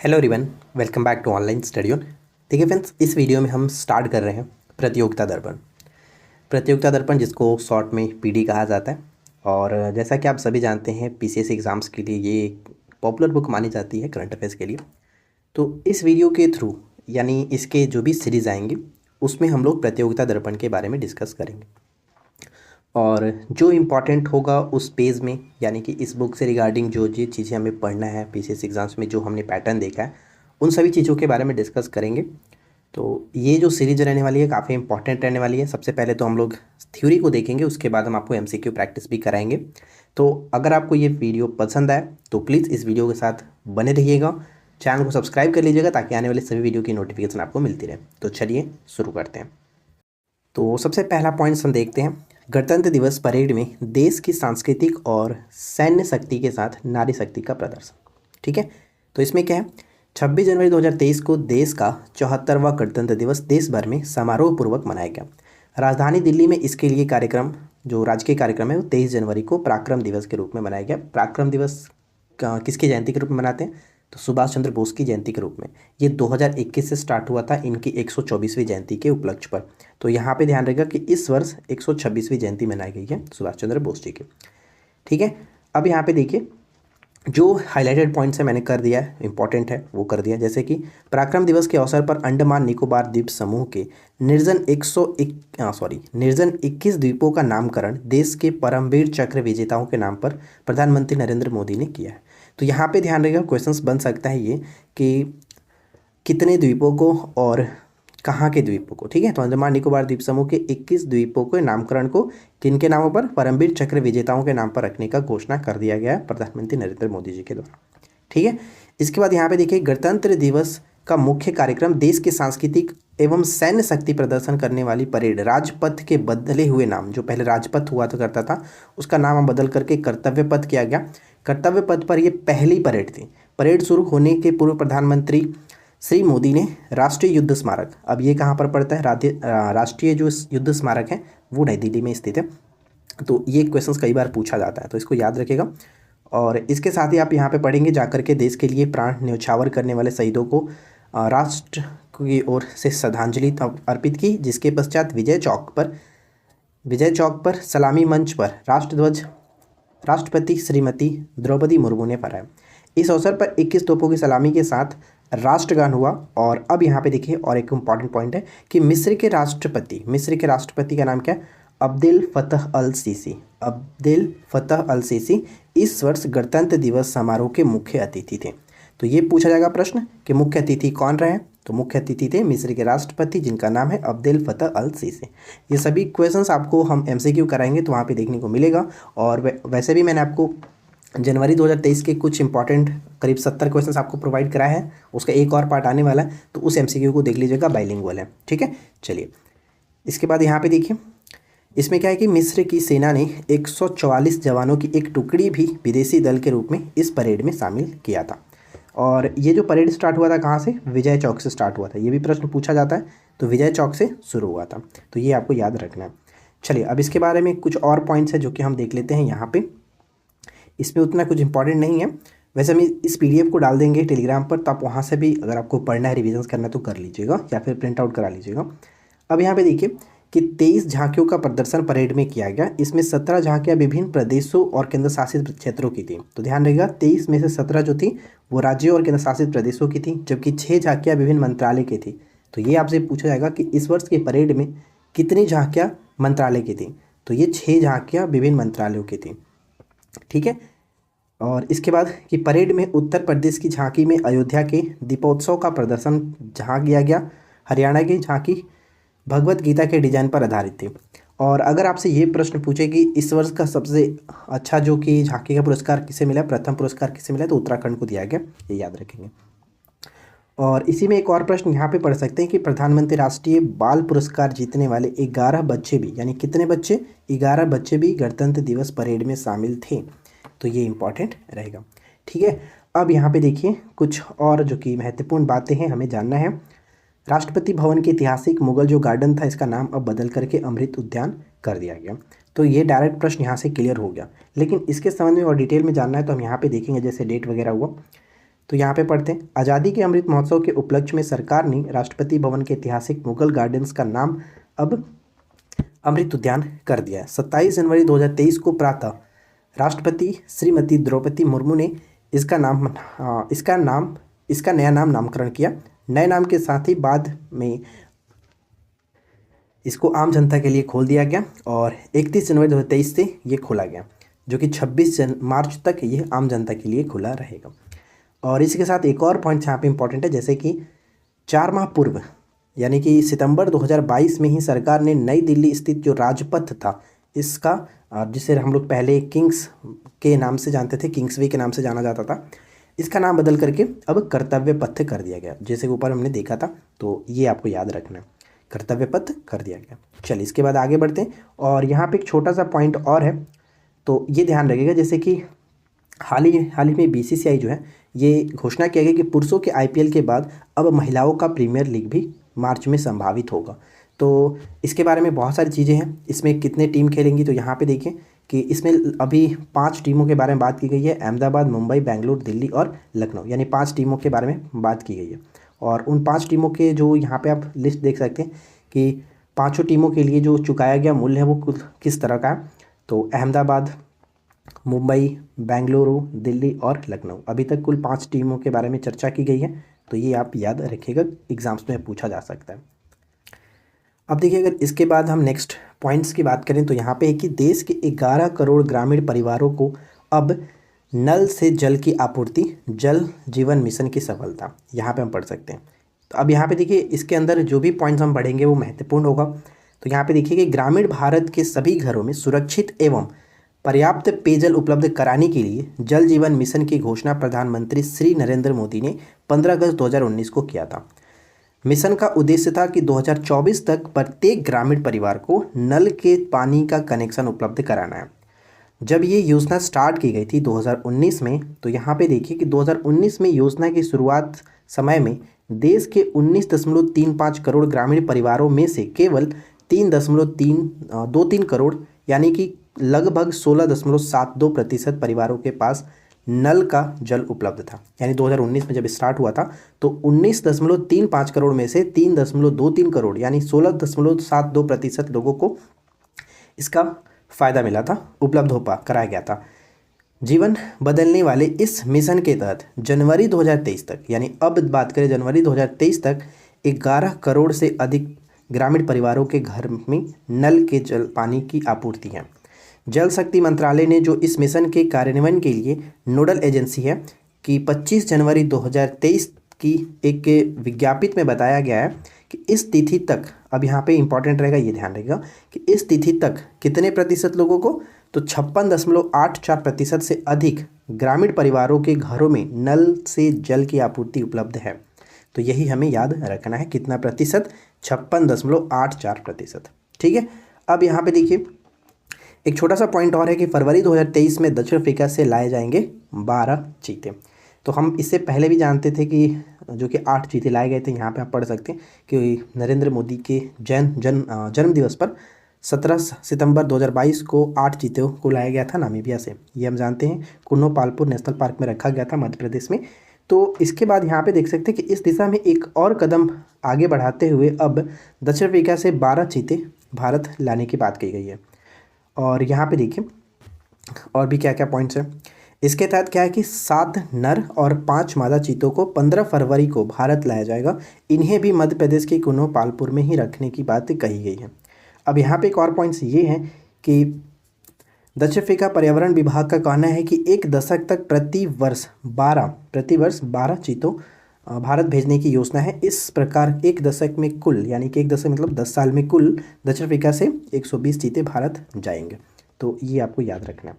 Hello everyone, welcome back to online study on. देखिए friends, इस video में हम स्टार्ट कर रहे हैं प्रतियोगिता दर्पण। प्रतियोगिता दर्पण जिसको शॉर्ट में पीडी कहा जाता है। और जैसा कि आप सभी जानते हैं, पीसीएस एग्ज़ाम्स के लिए ये एक पॉपुलर बुक मानी जाती है करंट अफेयर्स के लिए। तो इस वीडियो के थ्रू यानी इसके जो भी सीरीज़ आएंगे उसमें हम लोग प्रतियोगिता दर्पण के बारे में डिस्कस करेंगे। और जो इम्पॉर्टेंट होगा उस पेज में, यानी कि इस बुक से रिगार्डिंग जो जो चीज़ें हमें पढ़ना है पीसीएस एग्ज़ाम्स में, जो हमने पैटर्न देखा है उन सभी चीज़ों के बारे में डिस्कस करेंगे। तो ये जो सीरीज रहने वाली है काफ़ी इंपॉर्टेंट रहने वाली है। सबसे पहले तो हम लोग थ्योरी को देखेंगे, उसके बाद हम आपको एमसीक्यू प्रैक्टिस भी कराएंगे। तो अगर आपको ये वीडियो पसंद आए तो प्लीज़ इस वीडियो के साथ बने रहिएगा, चैनल को सब्सक्राइब कर लीजिएगा ताकि आने वाले सभी वीडियो की नोटिफिकेशन आपको मिलती रहे। तो चलिए शुरू करते हैं। तो सबसे पहला पॉइंट हम देखते हैं, गणतंत्र दिवस परेड में देश की सांस्कृतिक और सैन्य शक्ति के साथ नारी शक्ति का प्रदर्शन। ठीक है, तो इसमें क्या है, 26 जनवरी 2023 को देश का 74वां गणतंत्र दिवस देश भर में समारोह पूर्वक मनाया गया। राजधानी दिल्ली में इसके लिए कार्यक्रम, जो राजकीय कार्यक्रम है, वो 23 जनवरी को पराक्रम दिवस के रूप में मनाया गया। पराक्रम दिवस किसकी जयंती के रूप में मनाते हैं? तो सुभाष चंद्र बोस की जयंती के रूप में। ये 2021 से स्टार्ट हुआ था इनकी 124वीं जयंती के उपलक्ष्य पर। तो यहाँ पे ध्यान रखिएगा कि इस वर्ष 126वीं जयंती मनाई गई है सुभाष चंद्र बोस जी की। ठीक है, अब यहाँ पे देखिए जो हाईलाइटेड पॉइंट्स है मैंने कर दिया है, इंपॉर्टेंट है वो कर दिया। जैसे कि पराक्रम दिवस के अवसर पर अंडमान निकोबार द्वीप समूह के निर्जन 21 द्वीपों का नामकरण देश के परमवीर चक्र विजेताओं के नाम पर प्रधानमंत्री नरेंद्र मोदी ने किया है। तो यहाँ पे ध्यान रखिएगा, क्वेश्चंस बन सकता है ये कि कितने द्वीपों को और कहाँ के द्वीपों को। ठीक है, तो अंडमान निकोबार द्वीप समूह के 21 द्वीपों के नामकरण को किनके नामों पर? परमवीर चक्र विजेताओं के नाम पर रखने का घोषणा कर दिया गया है प्रधानमंत्री नरेंद्र मोदी जी के द्वारा। ठीक है, इसके बाद यहाँ पे देखिए, गणतंत्र दिवस का मुख्य कार्यक्रम देश के सांस्कृतिक एवं सैन्य शक्ति प्रदर्शन करने वाली परेड राजपथ के बदले हुए नाम, जो पहले राजपथ हुआ तो करता था उसका नाम बदल करके कर्तव्य पथ किया गया। कर्तव्य पथ पर यह पहली परेड थी। परेड शुरू होने के पूर्व प्रधानमंत्री श्री मोदी ने राष्ट्रीय युद्ध स्मारक, अब ये कहाँ पर पड़ता है? राष्ट्रीय जो युद्ध स्मारक है वो नई दिल्ली में स्थित है। तो ये क्वेश्चंस कई बार पूछा जाता है, तो इसको याद रखिएगा। और इसके साथ ही आप यहाँ पे पढ़ेंगे जाकर के देश के लिए प्राण न्यौछावर करने वाले शहीदों को राष्ट्र की ओर से श्रद्धांजलि अर्पित की, जिसके पश्चात विजय चौक पर सलामी मंच पर राष्ट्रध्वज राष्ट्रपति श्रीमती द्रौपदी मुर्मू ने फहराया। इस अवसर पर 21 तोपों की सलामी के साथ राष्ट्रगान हुआ। और अब यहाँ पे देखिए और एक इम्पॉर्टेंट पॉइंट है कि मिस्र के राष्ट्रपति का नाम क्या है? अब्देल फतह अल सीसी इस वर्ष गणतंत्र दिवस समारोह के मुख्य अतिथि थे। तो ये पूछा जाएगा प्रश्न कि मुख्य अतिथि कौन रहे? तो मुख्य अतिथि थे मिस्र के राष्ट्रपति जिनका नाम है अब्देल फतह अल सीसी। ये सभी क्वेश्चंस आपको हम एमसीक्यू कराएंगे तो वहाँ पे देखने को मिलेगा। और वैसे भी मैंने आपको जनवरी 2023 के कुछ इंपॉर्टेंट करीब 70 क्वेश्चंस आपको प्रोवाइड कराया है, उसका एक और पार्ट आने वाला है, तो उस एमसीक्यू को देख लीजिएगा, बाइलिंगुअल है। ठीक है, चलिए इसके बाद यहाँ पे देखिए, इसमें क्या है कि मिस्र की सेना ने 144 जवानों की एक टुकड़ी भी विदेशी दल के रूप में इस परेड में शामिल किया था। और ये जो परेड स्टार्ट हुआ था कहाँ से? विजय चौक से स्टार्ट हुआ था। ये भी प्रश्न पूछा जाता है, तो विजय चौक से शुरू हुआ था, तो ये आपको याद रखना है। चलिए अब इसके बारे में कुछ और पॉइंट्स है जो कि हम देख लेते हैं यहाँ पे। इसमें उतना कुछ इंपॉर्टेंट नहीं है, वैसे हम इस पीडीएफ को डाल देंगे टेलीग्राम पर, तो आप वहाँ से भी अगर आपको पढ़ना है, रिविजन करना है तो कर लीजिएगा या फिर प्रिंट आउट करा लीजिएगा। अब यहाँ पे देखिए कि 23 झांकियों का प्रदर्शन परेड में किया गया। इसमें 17 झांकियाँ विभिन्न प्रदेशों और केंद्र शासित क्षेत्रों की थी। तो ध्यान रखिएगा, 23 में से 17 जो थी वो राज्यों और केंद्र शासित प्रदेशों की थी, जबकि 6 झांकियाँ विभिन्न मंत्रालय की थी। तो ये आपसे पूछा जाएगा कि इस वर्ष की परेड में कितनी झांकियाँ मंत्रालय की थी? तो ये 6 झांकियाँ विभिन्न मंत्रालयों की थी। ठीक है, और इसके बाद कि परेड में उत्तर प्रदेश की झांकी में अयोध्या के दीपोत्सव का प्रदर्शन जहाँ किया गया। हरियाणा की झांकी भगवत गीता के डिजाइन पर आधारित थी। और अगर आपसे ये प्रश्न पूछे कि इस वर्ष का सबसे अच्छा जो कि झांकी का पुरस्कार किसे मिला, प्रथम पुरस्कार किसे मिला, तो उत्तराखंड को दिया गया, ये याद रखेंगे। और इसी में एक और प्रश्न यहाँ पे पढ़ सकते हैं कि प्रधानमंत्री राष्ट्रीय बाल पुरस्कार जीतने वाले 11 बच्चे भी, यानी कितने बच्चे? 11 बच्चे भी गणतंत्र दिवस परेड में शामिल थे। तो ये इंपॉर्टेंट रहेगा। ठीक है, अब यहाँ पे देखिए कुछ और जो कि महत्वपूर्ण बातें हैं हमें जानना है। राष्ट्रपति भवन के ऐतिहासिक मुगल जो गार्डन था, इसका नाम अब बदल करके अमृत उद्यान कर दिया गया। तो ये डायरेक्ट प्रश्न यहाँ से क्लियर हो गया, लेकिन इसके संबंध में और डिटेल में जानना है तो हम यहाँ पे देखेंगे, जैसे डेट वगैरह हुआ। तो यहाँ पे पढ़ते हैं, आज़ादी के अमृत महोत्सव के उपलक्ष्य में सरकार ने राष्ट्रपति भवन के ऐतिहासिक मुगल गार्डन्स का नाम अब अमृत उद्यान कर दिया है। 27 जनवरी 2023 को प्रातः राष्ट्रपति श्रीमती द्रौपदी मुर्मू ने इसका नया नामकरण किया। नए नाम के साथ ही बाद में इसको आम जनता के लिए खोल दिया गया और 31 जनवरी 2023 से ये खोला गया, जो कि 26 मार्च तक ये आम जनता के लिए खुला रहेगा। और इसी के साथ एक और पॉइंट यहाँ पे इम्पॉर्टेंट है, जैसे कि 4 माह पूर्व यानी कि सितंबर 2022 में ही सरकार ने नई दिल्ली स्थित जो राजपथ था इसका, जिसे हम लोग पहले किंग्स के नाम से जानते थे, किंग्सवे के नाम से जाना जाता था, इसका नाम बदल करके अब कर्तव्य पथ कर दिया गया। जैसे ऊपर हमने देखा था, तो ये आपको याद रखना है, कर्तव्य पथ कर दिया गया। चलिए इसके बाद आगे बढ़ते हैं। और यहाँ पे एक छोटा सा पॉइंट और है, तो ये ध्यान रखिएगा, जैसे कि हाल ही में बीसीसीआई जो है ये घोषणा किया गया कि पुरुषों के आईपीएल के बाद अब महिलाओं का प्रीमियर लीग भी मार्च में संभावित होगा। तो इसके बारे में बहुत सारी चीज़ें हैं, इसमें कितने टीम खेलेंगी, तो यहाँ पे देखिए कि इसमें अभी 5 टीमों के बारे में बात की गई है, अहमदाबाद, मुंबई, बेंगलुरु, दिल्ली और लखनऊ, यानी 5 टीमों के बारे में बात की गई है। और उन 5 टीमों के जो यहाँ पे आप लिस्ट देख सकते हैं कि 5 टीमों के लिए जो चुकाया गया मूल्य है वो किस तरह का है। तो अहमदाबाद, मुंबई, बेंगलुरु, दिल्ली और लखनऊ, अभी तक कुल 5 टीमों के बारे में चर्चा की गई है, तो ये आप याद रखिएगा, एग्जाम्स में पूछा जा सकता है। अब देखिए, अगर इसके बाद हम नेक्स्ट पॉइंट्स की बात करें तो यहाँ पे है कि देश के 11 करोड़ ग्रामीण परिवारों को अब नल से जल की आपूर्ति, जल जीवन मिशन की सफलता, यहाँ पे हम पढ़ सकते हैं। तो अब यहाँ पे देखिए, इसके अंदर जो भी पॉइंट्स हम पढ़ेंगे वो महत्वपूर्ण होगा। तो यहाँ पे देखिए कि ग्रामीण भारत के सभी घरों में सुरक्षित एवं पर्याप्त पेयजल उपलब्ध कराने के लिए जल जीवन मिशन की घोषणा प्रधानमंत्री श्री नरेंद्र मोदी ने 15 अगस्त 2019 को किया था। मिशन का उद्देश्य था कि 2024 तक प्रत्येक ग्रामीण परिवार को नल के पानी का कनेक्शन उपलब्ध कराना है। जब ये योजना स्टार्ट की गई थी 2019 में, तो यहाँ पे देखिए कि 2019 में योजना की शुरुआत समय में देश के 19.35 करोड़ ग्रामीण परिवारों में से केवल 3.23 करोड़ यानी कि लगभग 16.72% परिवारों के पास नल का जल उपलब्ध था। यानी 2019 में जब स्टार्ट हुआ था तो 19.35 करोड़ में से 3.23 करोड़ यानी 16.72% लोगों को इसका फ़ायदा मिला था, उपलब्ध हो कराया गया था। जीवन बदलने वाले इस मिशन के तहत जनवरी 2023 तक, यानी अब बात करें जनवरी 2023 तक, 11 करोड़ से अधिक ग्रामीण परिवारों के घर में नल के जल पानी की आपूर्ति है। जल शक्ति मंत्रालय ने जो इस मिशन के कार्यान्वयन के लिए नोडल एजेंसी है कि 25 जनवरी 2023 की एक विज्ञप्ति में बताया गया है कि इस तिथि तक, अब यहाँ पे इंपॉर्टेंट रहेगा, ये ध्यान रखिएगा कि इस तिथि तक कितने प्रतिशत लोगों को, तो 56.84% से अधिक ग्रामीण परिवारों के घरों में नल से जल की आपूर्ति उपलब्ध है। तो यही हमें याद रखना है, कितना प्रतिशत, 56.84%। ठीक है। अब यहाँ पे देखिए एक छोटा सा पॉइंट और है कि फरवरी 2023 में दक्षिण अफ्रीका से लाए जाएंगे 12 चीते। तो हम इससे पहले भी जानते थे कि जो कि 8 चीते लाए गए थे। यहाँ पे आप पढ़ सकते हैं कि नरेंद्र मोदी के जन्म दिवस पर 17 सितंबर 2022 को 8 चीतों को लाया गया था नामीबिया से। ये हम जानते हैं, कुन्नो पालपुर नेशनल पार्क में रखा गया था मध्य प्रदेश में। तो इसके बाद यहाँ पे देख सकते हैं कि इस दिशा में एक और कदम आगे बढ़ाते हुए अब दक्षिण अफ्रीका से 12 चीते भारत लाने की बात की गई है। और यहाँ पे देखिए और भी क्या क्या पॉइंट्स हैं। इसके तहत क्या है कि 7 नर और 5 मादा चीतों को 15 फरवरी को भारत लाया जाएगा। इन्हें भी मध्य प्रदेश के कुन्नो पालपुर में ही रखने की बात कही गई है। अब यहाँ पे एक और पॉइंट्स ये हैं कि दक्षिण अफ्रीका पर्यावरण विभाग का कहना है कि 1 दशक तक प्रति वर्ष 12 चीतों भारत भेजने की योजना है। इस प्रकार 1 दशक में कुल, यानी कि 1 दशक मतलब 10 साल में कुल दक्षिण अफ्रीका से 120 चीते भारत जाएंगे। तो ये आपको याद रखना है।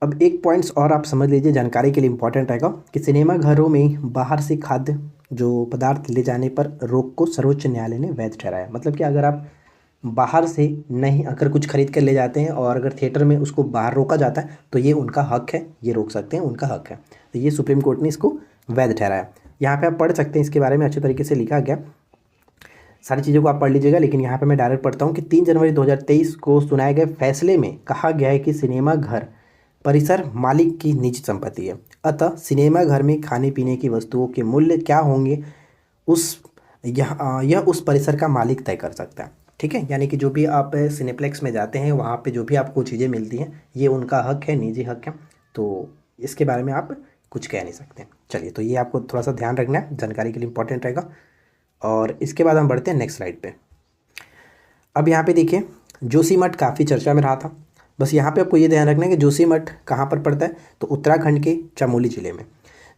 अब एक पॉइंट्स और आप समझ लीजिए, जानकारी के लिए इम्पोर्टेंट रहेगा कि सिनेमा घरों में बाहर से खाद्य जो पदार्थ ले जाने पर रोक को सर्वोच्च न्यायालय ने वैध ठहराया। मतलब कि अगर आप बाहर से नहीं अगर कुछ खरीद कर ले जाते हैं और अगर थिएटर में उसको बाहर रोका जाता है तो ये उनका हक है, ये रोक सकते हैं, उनका हक है। तो ये सुप्रीम कोर्ट ने इसको वैध ठहराया। यहाँ पे आप पढ़ सकते हैं, इसके बारे में अच्छे तरीके से लिखा गया, सारी चीज़ों को आप पढ़ लीजिएगा। लेकिन यहाँ पे मैं डायरेक्ट पढ़ता हूँ कि 3 जनवरी 2023 को सुनाए गए फैसले में कहा गया है कि सिनेमा घर परिसर मालिक की निजी संपत्ति है। अतः सिनेमा घर में खाने पीने की वस्तुओं के मूल्य क्या होंगे उस यह उस परिसर का मालिक तय कर सकता है। ठीक है, यानी कि जो भी आप सिनेप्लेक्स में जाते हैं वहाँ पे जो भी आपको चीज़ें मिलती हैं ये उनका हक है, निजी हक है, तो इसके बारे में आप कुछ कह नहीं सकते। चलिए, तो ये आपको थोड़ा सा ध्यान रखना है, जानकारी के लिए इंपॉर्टेंट रहेगा। और इसके बाद हम बढ़ते हैं नेक्स्ट स्लाइड पे। अब यहाँ पे देखिए, जोशीमठ काफ़ी चर्चा में रहा था। बस यहाँ पे आपको ये ध्यान रखना है कि जोशीमठ कहाँ पर पड़ता है, तो उत्तराखंड के चमोली ज़िले में।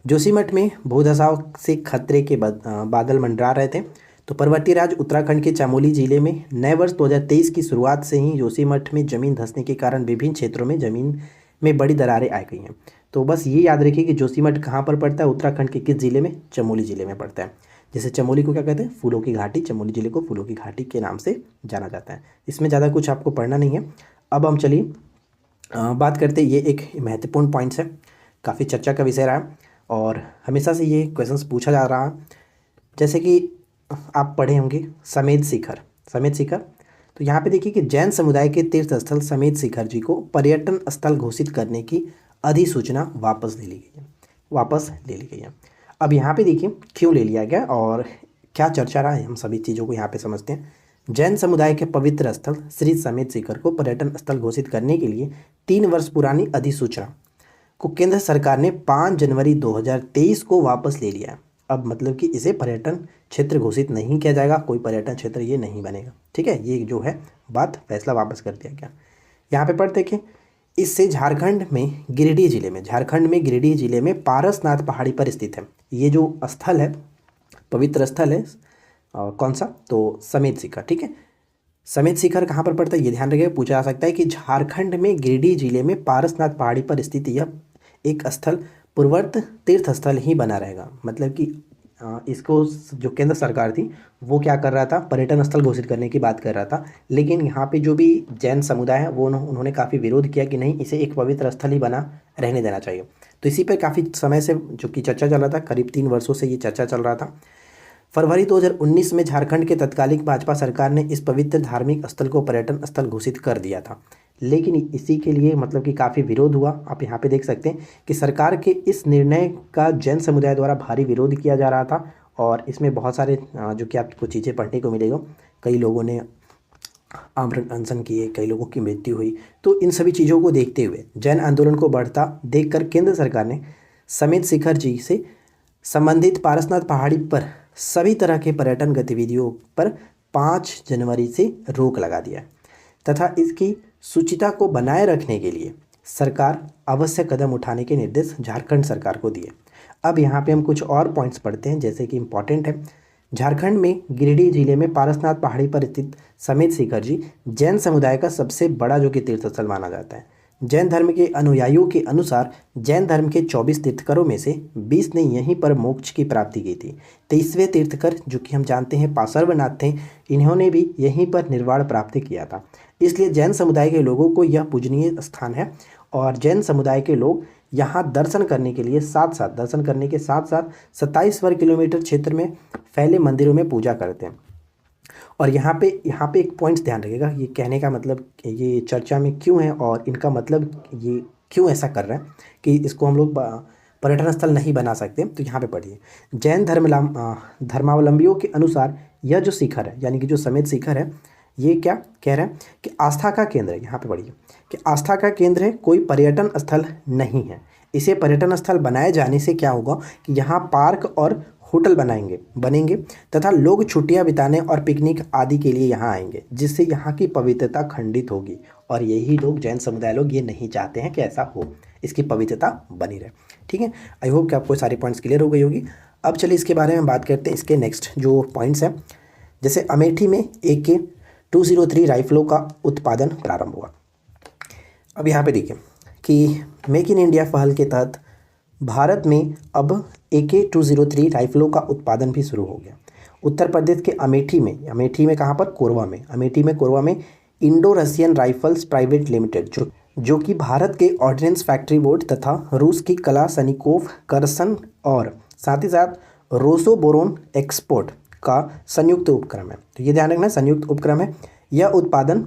जोशीमठ में भूधसाव से खतरे के बादल मंडरा रहे थे। तो पर्वतीय राज्य उत्तराखंड के चमोली जिले में नए वर्ष 2023 की शुरुआत से ही जोशीमठ में जमीन धंसने के कारण विभिन्न क्षेत्रों में जमीन में बड़ी दरारें आ गई हैं। तो बस ये याद रखिए कि जोशीमठ कहाँ पर पड़ता है, उत्तराखंड के किस जिले में, चमोली जिले में पड़ता है। जैसे चमोली को क्या कहते हैं, फूलों की घाटी, चमोली जिले को फूलों की घाटी के नाम से जाना जाता है। इसमें ज़्यादा कुछ आपको पढ़ना नहीं है। अब हम चलिए बात करते हैं, ये एक महत्वपूर्ण पॉइंट्स है, काफ़ी चर्चा का विषय रहा है और हमेशा से ये क्वेश्चंस पूछा जा रहा है। जैसे कि आप पढ़े होंगे समेत शिखर, समेत शिखर। तो यहाँ पे देखिए कि जैन समुदाय के तीर्थ स्थल समेत शिखर जी को पर्यटन स्थल घोषित करने की अधिसूचना वापस ले ली गई है। अब यहाँ पे देखिए क्यों ले लिया गया और क्या चर्चा रहा है, हम सभी चीज़ों को यहाँ पे समझते हैं। जैन समुदाय के पवित्र स्थल श्री समेत शिखर को पर्यटन स्थल घोषित करने के लिए 3 वर्ष पुरानी अधिसूचना को केंद्र सरकार ने 5 जनवरी 2023 को वापस ले लिया है। अब मतलब कि इसे पर्यटन क्षेत्र घोषित नहीं किया जाएगा, कोई पर्यटन क्षेत्र ये नहीं बनेगा। ठीक है, ये जो है बात, फैसला वापस कर दिया गया। यहाँ पे पढ़ते कि इससे झारखंड में गिरिडीह जिले में पारसनाथ पहाड़ी पर स्थित है। ये जो स्थल है, पवित्र स्थल है, कौन सा, तो समेत शिखर। ठीक है, समेत शिखर कहाँ पर पड़ता है ये ध्यान रखिएगा, पूछा जा सकता है कि झारखंड में गिरिडीह जिले में पारसनाथ पहाड़ी पर स्थित यह एक स्थल पूर्ववर्त तीर्थ स्थल ही बना रहेगा। मतलब कि इसको जो केंद्र सरकार थी वो क्या कर रहा था, पर्यटन स्थल घोषित करने की बात कर रहा था, लेकिन यहाँ पे जो भी जैन समुदाय है वो उन्होंने काफ़ी विरोध किया कि नहीं, इसे एक पवित्र स्थल ही बना रहने देना चाहिए। तो इसी पर काफ़ी समय से जो कि चर्चा चल रहा था, करीब 3 वर्षों से ये चर्चा चल रहा था। फरवरी 2019 में झारखंड के तत्कालीन भाजपा सरकार ने इस पवित्र धार्मिक स्थल को पर्यटन स्थल घोषित कर दिया था, लेकिन इसी के लिए मतलब कि काफ़ी विरोध हुआ। आप यहाँ पे देख सकते हैं कि सरकार के इस निर्णय का जैन समुदाय द्वारा भारी विरोध किया जा रहा था और इसमें बहुत सारे जो कि आपको चीज़ें पढ़ने को मिलेगा। कई लोगों ने आमरण अनशन किए, कई लोगों की मृत्यु हुई। तो इन सभी चीज़ों को देखते हुए, जैन आंदोलन को बढ़ता देखकर केंद्र सरकार ने समेत शिखर जी से संबंधित पारसनाथ पहाड़ी पर सभी तरह के पर्यटन गतिविधियों पर 5 जनवरी से रोक लगा दिया तथा इसकी शुचिता को बनाए रखने के लिए सरकार आवश्यक कदम उठाने के निर्देश झारखंड सरकार को दिए। अब यहाँ पे हम कुछ और पॉइंट्स पढ़ते हैं, जैसे कि इम्पॉर्टेंट है। झारखंड में गिरिडीह जिले में पारसनाथ पहाड़ी पर स्थित समेत शिखर जी जैन समुदाय का सबसे बड़ा जो कि तीर्थ स्थल माना जाता है। जैन धर्म के अनुयायियों के अनुसार जैन धर्म के 24 तीर्थकरों में से 20 ने यहीं पर मोक्ष की प्राप्ति की थी। 23वें तीर्थकर जो कि हम जानते हैं पार्श्वनाथ थे, इन्होंने भी यहीं पर निर्वाण प्राप्त किया था। इसलिए जैन समुदाय के लोगों को यह पूजनीय स्थान है और जैन समुदाय के लोग यहाँ दर्शन करने के साथ साथ 27 वर्ग किलोमीटर क्षेत्र में फैले मंदिरों में पूजा करते हैं। और यहाँ पे एक पॉइंट्स ध्यान रखिएगा, ये कहने का मतलब ये चर्चा में क्यों है और इनका मतलब ये क्यों ऐसा कर रहे हैं कि इसको हम लोग पर्यटन स्थल नहीं बना सकते। तो यहाँ पे पढ़िए, जैन धर्मावलंबियों के अनुसार यह जो शिखर है, यानी कि जो समेत शिखर है, ये क्या कह रहे हैं कि आस्था का केंद्र है। यहाँ पे पढ़िए कि आस्था का केंद्र है, कोई पर्यटन स्थल नहीं है। इसे पर्यटन स्थल बनाए जाने से क्या होगा कि यहाँ पार्क और होटल बनेंगे तथा लोग छुट्टियां बिताने और पिकनिक आदि के लिए यहाँ आएंगे, जिससे यहाँ की पवित्रता खंडित होगी। और यही लोग, जैन समुदाय लोग, ये नहीं चाहते हैं कि ऐसा हो, इसकी पवित्रता बनी रहे। ठीक है, आई होप कि आपको सारे पॉइंट्स क्लियर हो गई होगी। अब चलिए इसके बारे में बात करते हैं, इसके नेक्स्ट जो पॉइंट्स हैं। जैसे अमेठी में AK-203 राइफलों का उत्पादन प्रारंभ हुआ। अब यहाँ पे देखिए कि मेक इन इंडिया पहल के तहत भारत में अब AK-203 राइफलों का उत्पादन भी शुरू हो गया। उत्तर प्रदेश के अमेठी में कहाँ पर, कोरबा में Indo Russian rifles private limited जो कि भारत के ऑर्डिनेंस फैक्ट्री बोर्ड तथा रूस की कलाशनिकोव कर्सन और साथ ही साथ रोसोबोरोन एक्सपोर्ट का संयुक्त उपक्रम है। तो ये ध्यान रखना, संयुक्त उपक्रम है। यह उत्पादन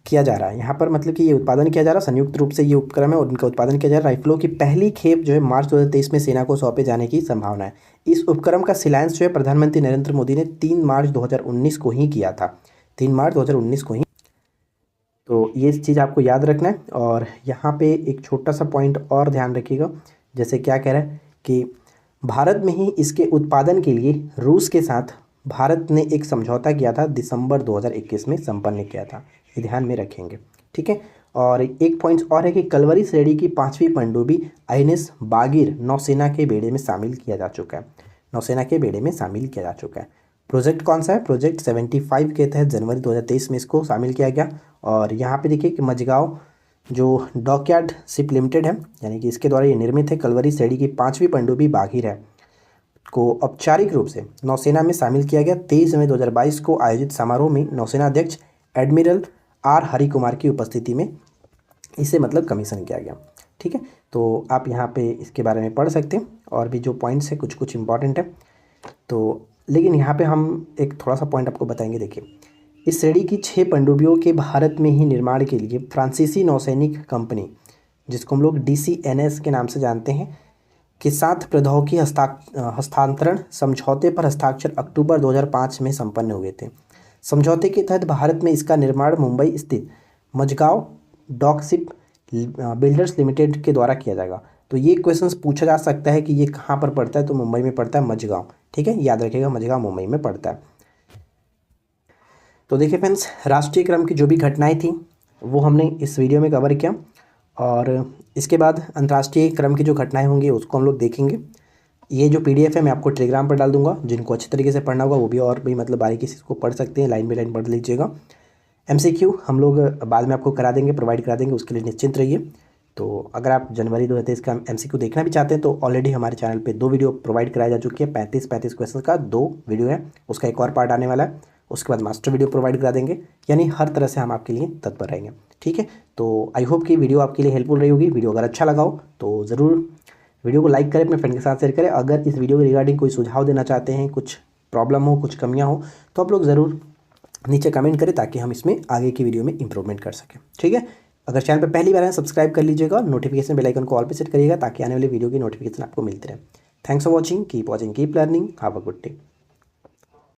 किया जा रहा है। यहाँ पर मतलब कि ये उत्पादन किया जा रहा है, संयुक्त रूप से ये उपक्रम है और इनका उत्पादन किया जा रहा है। राइफलों की पहली खेप जो है मार्च 2023 में सेना को सौंपे जाने की संभावना है। इस उपक्रम का शिलान्यास जो है प्रधानमंत्री नरेंद्र मोदी ने 3 मार्च 2019 को ही किया था, 3 मार्च 2019 को ही। तो ये चीज़ आपको याद रखना है। और यहाँ पे एक छोटा सा पॉइंट और ध्यान रखिएगा, जैसे क्या कह रहा है कि भारत में ही इसके उत्पादन के लिए रूस के साथ भारत ने एक समझौता किया था, दिसंबर 2021 में संपन्न किया था। ये ध्यान में रखेंगे, ठीक है। और एक पॉइंट और है कि कलवरी श्रेणी की 5वीं पनडुब्बी INS बागीर नौसेना के बेड़े में शामिल किया जा चुका है, नौसेना के बेड़े में शामिल किया जा चुका है। प्रोजेक्ट कौन सा है? प्रोजेक्ट 75 के तहत जनवरी 2023 में इसको शामिल किया गया। और यहाँ पे देखिए कि मझगांव जो डॉकयार्ड शिप लिमिटेड है, यानी कि इसके द्वारा ये निर्मित है, कलवरी श्रेणी की 5वीं पनडुब्बी बागीर है को औपचारिक रूप से नौसेना में शामिल किया गया। 23 मई 2022 को आयोजित समारोह में नौसेना अध्यक्ष एडमिरल R हरि कुमार की उपस्थिति में इसे मतलब कमीशन किया गया, ठीक है। तो आप यहाँ पे इसके बारे में पढ़ सकते हैं और भी जो पॉइंट्स है कुछ कुछ इंपॉर्टेंट है। तो लेकिन यहाँ पे हम एक थोड़ा सा पॉइंट आपको बताएंगे। देखिए, इस श्रेणी की 6 पनडुब्बियों के भारत में ही निर्माण के लिए फ्रांसीसी नौसैनिक कंपनी, जिसको हम लोग DCNS के नाम से जानते हैं, के साथ प्रौद्योगिकी हस्तांतरण समझौते पर हस्ताक्षर अक्टूबर 2005 में संपन्न हुए थे। समझौते के तहत भारत में इसका निर्माण मुंबई स्थित मझगांव डॉकशिप बिल्डर्स लिमिटेड के द्वारा किया जाएगा। तो ये क्वेश्चंस पूछा जा सकता है कि ये कहाँ पर पड़ता है, तो मुंबई में पड़ता है मझगांव, ठीक है, याद रखिएगा मझगांव मुंबई में पड़ता है। तो देखिए फ्रेंड्स, राष्ट्रीय क्रम की जो भी घटनाएं थी वो हमने इस वीडियो में कवर किया, और इसके बाद अंतर्राष्ट्रीय क्रम की जो घटनाएं होंगी उसको हम लोग देखेंगे। ये जो PDF है मैं आपको टेलीग्राम पर डाल दूंगा, जिनको अच्छे तरीके से पढ़ना होगा वो भी और भी मतलब बारीकी से इसको पढ़ सकते हैं, लाइन बाई लाइन पढ़ लीजिएगा। MCQ हम लोग बाद में आपको करा देंगे, प्रोवाइड करा देंगे, उसके लिए निश्चिंत रहिए। तो अगर आप जनवरी 2023 का MCQ देखना भी चाहते हैं तो ऑलरेडी हमारे चैनल पे 2 वीडियो प्रोवाइड कराई जा चुकी है। 35 क्वेश्चन का 2 वीडियो है, उसका एक और पार्ट आने वाला है। उसके बाद मास्टर वीडियो प्रोवाइड करा देंगे, यानी हर तरह से हम आपके लिए तत्पर रहेंगे, ठीक है। तो आई होप कि वीडियो आपके लिए हेल्पफुल रही होगी। वीडियो अगर अच्छा लगा हो तो ज़रूर वीडियो को लाइक करें, अपने फ्रेंड के साथ शेयर करें। अगर इस वीडियो के रिगार्डिंग कोई सुझाव देना चाहते हैं, कुछ प्रॉब्लम हो, कुछ कमियाँ हो, तो आप लोग ज़रूर नीचे कमेंट करें ताकि हम इसमें आगे की वीडियो में इंप्रूवमेंट कर सकें, ठीक है। अगर चैनल पर पहली बार है सब्सक्राइब कर लीजिएगा, नोटिफिकेशन बेल आइकन को ऑल पे सेट करिएगा ताकि आने वाली वीडियो की नोटिफिकेशन आपको मिलती रहे। Thanks for watching, keep learning, have a good day.